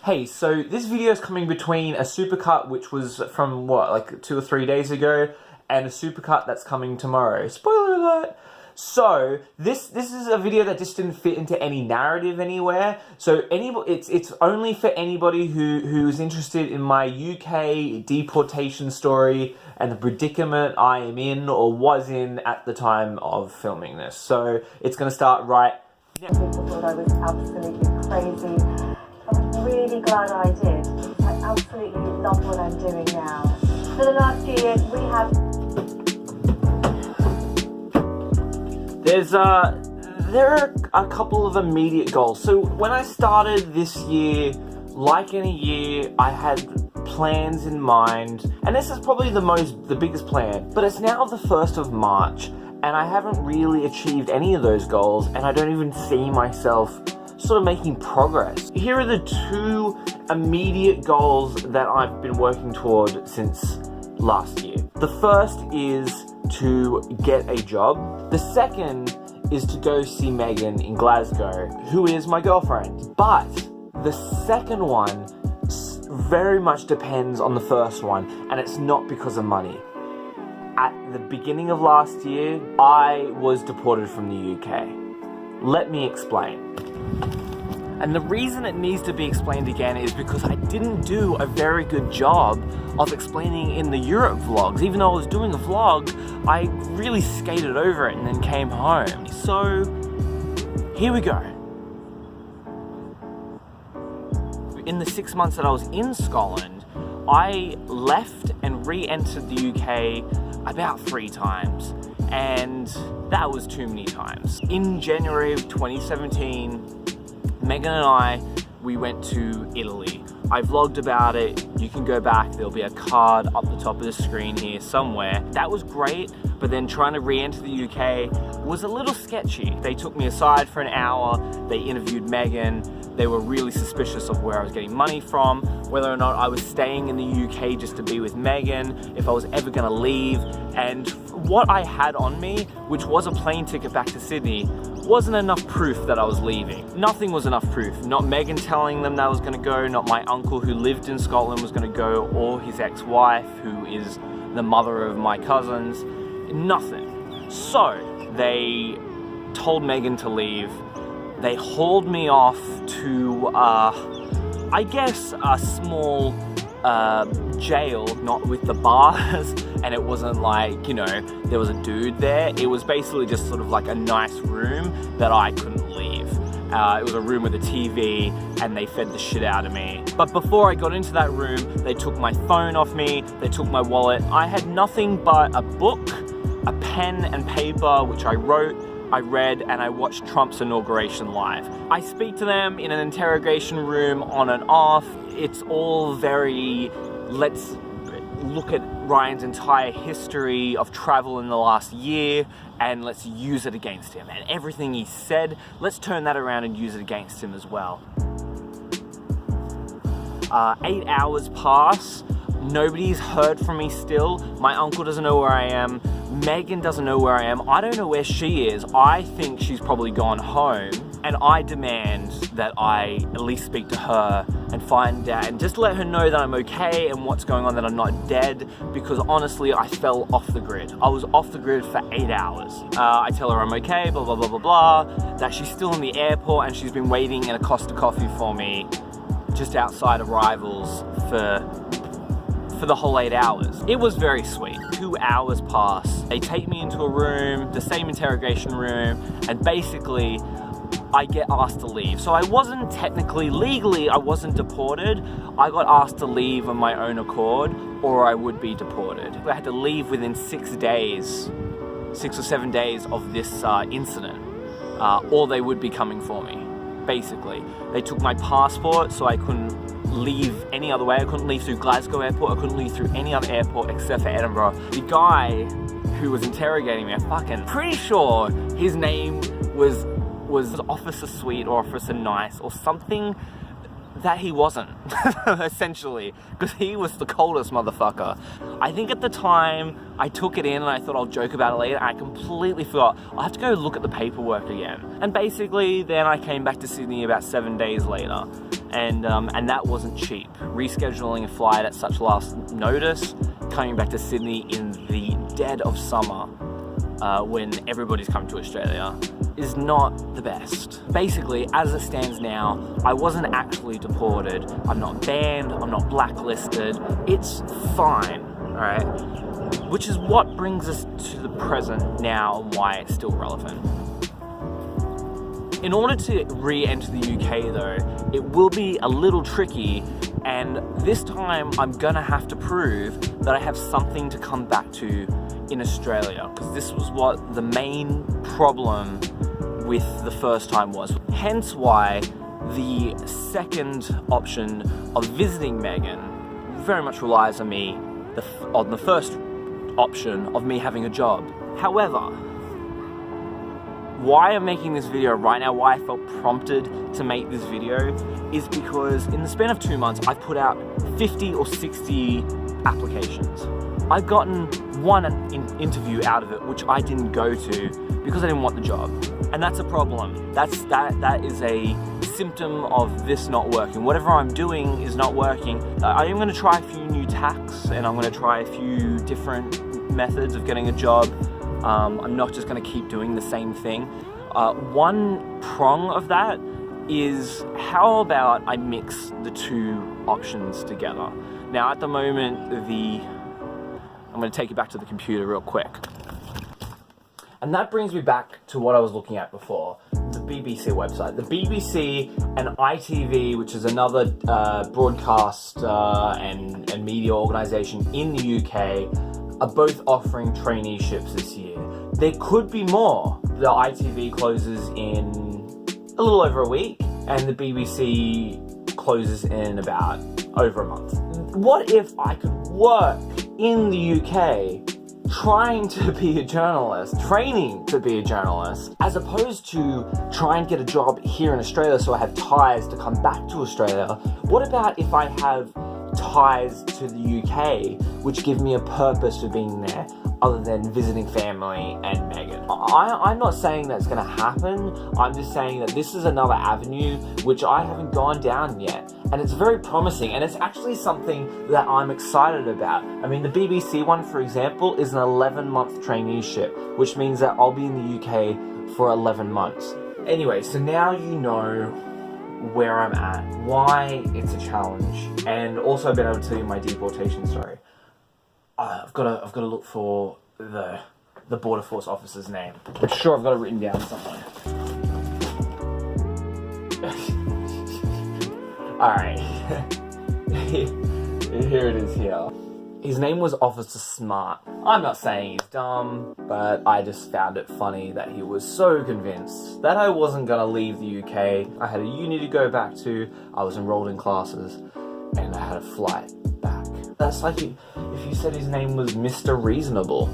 Hey, so this video is coming between a supercut which was from what, like 2 or 3 days ago, and a supercut that's coming tomorrow. Spoiler alert! So this is a video that just didn't fit into any narrative anywhere. So it's only for anybody who's interested in my UK deportation story and the predicament I am in or was in at the time of filming this. So it's going to start right now. People thought I was absolutely crazy. I'm really glad I did. I absolutely love what I'm doing now. For the last few years, we have... There are a couple of immediate goals. So when I started this year, like any year, I had plans in mind, and this is probably the biggest plan, but it's now the 1st of March, and I haven't really achieved any of those goals, and I don't even see myself sort of making progress. Here are the 2 immediate goals that I've been working toward since last year. The first is to get a job. The second is to go see Megan in Glasgow, who is my girlfriend. But the second one very much depends on the first one, and it's not because of money. At the beginning of last year, I was deported from the UK. Let me explain. And the reason it needs to be explained again is because I didn't do a very good job of explaining in the Europe vlogs. Even though I was doing a vlog, I really skated over it and then came home. So, here we go. In the 6 months that I was in Scotland, I left and re-entered the UK about 3 times. And that was too many times. In January of 2017, Megan and I, we went to Italy. I vlogged about it. You can go back. There'll be a card up the top of the screen here somewhere. That was great, but then trying to re-enter the UK was a little sketchy. They took me aside for an hour. They interviewed Megan. They were really suspicious of where I was getting money from, whether or not I was staying in the UK just to be with Megan, if I was ever gonna leave. And what I had on me, which was a plane ticket back to Sydney, wasn't enough proof that I was leaving. Nothing was enough proof. Not Megan telling them that I was gonna go, not my uncle who lived in Scotland was gonna go, or his ex-wife who is the mother of my cousins. Nothing. So they told Megan to leave. They hauled me off to, I guess, a small jail, not with the bars, and it wasn't like, you know, there was a dude there. It was basically just sort of like a nice room that I couldn't leave. It was a room with a TV, and they fed the shit out of me. But before I got into that room, they took my phone off me, they took my wallet. I had nothing but a book, a pen and paper, which I wrote, I read, and I watched Trump's inauguration live. I speak to them in an interrogation room on and off. It's all very, let's look at Ryan's entire history of travel in the last year and let's use it against him. And everything he said, let's turn that around and use it against him as well. 8 hours pass. Nobody's heard from me still. My uncle doesn't know where I am. Megan doesn't know where I am. I don't know where she is. I think she's probably gone home. And I demand that I at least speak to her and find out and just let her know that I'm okay and what's going on, that I'm not dead, because honestly, I fell off the grid. I was off the grid for 8 hours. I tell her I'm okay, blah, blah, blah, blah, blah, that she's still in the airport and she's been waiting in a Costa Coffee for me just outside Arrivals for the whole 8 hours. It was very sweet. 2 hours pass. They take me into a room, the same interrogation room, and basically I get asked to leave. So I wasn't technically, legally, I wasn't deported. I got asked to leave on my own accord, or I would be deported. I had to leave within 6 days, 6 or 7 days of this incident, or they would be coming for me, basically. They took my passport, so I couldn't leave any other way. I couldn't leave through Glasgow airport. I couldn't leave through any other airport except for Edinburgh. The guy who was interrogating me, I'm fucking pretty sure his name was Officer Sweet or Officer Nice or something that he wasn't, essentially, because he was the coldest motherfucker. I think at the time I took it in and I thought I'll joke about it later, and I completely forgot. I'll have to go look at the paperwork again. And basically then I came back to Sydney about 7 days later. and that wasn't cheap. Rescheduling a flight at such last notice, coming back to Sydney in the dead of summer, when everybody's come to Australia, is not the best. Basically, as it stands now, I wasn't actually deported. I'm not banned, I'm not blacklisted. It's fine, alright? Which is what brings us to the present now and why it's still relevant. In order to re-enter the UK though, it will be a little tricky, and this time I'm gonna have to prove that I have something to come back to in Australia, because this was what the main problem with the first time was. Hence why the second option of visiting Megan very much relies on me, on the first option of me having a job. However, why I'm making this video right now, why I felt prompted to make this video, is because in the span of 2 months, I've put out 50 or 60 applications. I've gotten one interview out of it, which I didn't go to because I didn't want the job. And that's a problem. That is a symptom of this not working. Whatever I'm doing is not working. I am gonna try a few new tacks, and I'm gonna try a few different methods of getting a job. I'm not just gonna keep doing the same thing. One prong of that is, how about I mix the two options together? Now at the moment, I'm gonna take you back to the computer real quick. And that brings me back to what I was looking at before, the BBC website. The BBC and ITV, which is another broadcast and media organisation in the UK, are both offering traineeships this year. There could be more. The ITV closes in a little over a week, and the BBC closes in about over a month. What if I could work in the UK trying to be a journalist, training to be a journalist, as opposed to try and get a job here in Australia so I have ties to come back to Australia? What about if I have ties to the UK which give me a purpose for being there other than visiting family and Megan? I'm not saying that's going to happen. I'm just saying that this is another avenue which I haven't gone down yet, and it's very promising, and it's actually something that I'm excited about. I mean, the BBC one, for example, is an 11-month traineeship, which means that I'll be in the UK for 11 months. Anyway, so now you know where I'm at, why it's a challenge, and also I've been able to tell you my deportation story. I've got to look for the Border Force officer's name. I'm sure I've got it written down somewhere. Alright. Here it is here. His name was Officer Smart. I'm not saying he's dumb, but I just found it funny that he was so convinced that I wasn't gonna leave the UK. I had a uni to go back to, I was enrolled in classes, and I had a flight back. That's like if you said his name was Mr. Reasonable.